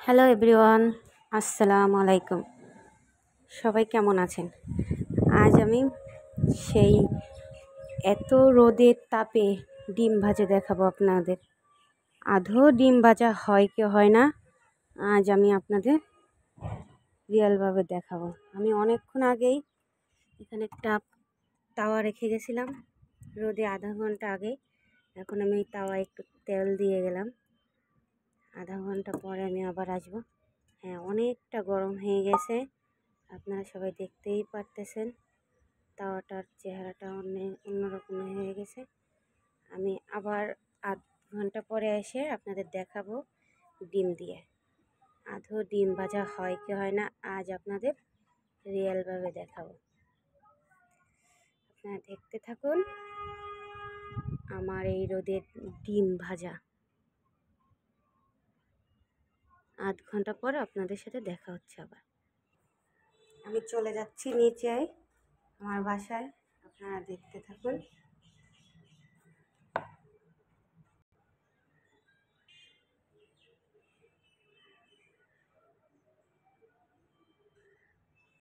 Hello everyone, আসসালামু আলাইকুম। সবাই কেমন আছেন? আজ আমি সেই এত রোদের তাপে ডিম ভাজা দেখাবো আপনাদের। আদৌ ডিম ভাজা হয় কি হয় না, আজ আমি আপনাদের রিয়েলভাবে দেখাবো। আমি অনেকক্ষণ আগেই এখানে একটা তাওয়া রেখে গেছিলাম রোদে আধা ঘন্টা আগে। এখন আমি ওই তাওয়ায় একটু তেল দিয়ে গেলাম। আধা ঘন্টা পরে আমি আবার আসবো। হ্যাঁ, অনেকটা গরম হয়ে গেছে, আপনারা সবাই দেখতেই পারতেছেন। তাওয়াটার চেহারাটা অন্যরকম হয়ে গেছে। আমি আবার আধ ঘন্টা পরে এসে আপনাদের দেখাবো ডিম দিয়ে। আদৌ ডিম ভাজা হয় কি হয় না, আজ আপনাদের রিয়েলভাবে দেখাবো। আপনারা দেখতে থাকুন আমার এই রোদের ডিম ভাজা। আধ ঘন্টা পর আপনাদের সাথে দেখা হচ্ছে আবার। আমি চলে যাচ্ছি নিচে আমার বাসায়, আপনারা দেখতে থাকুন।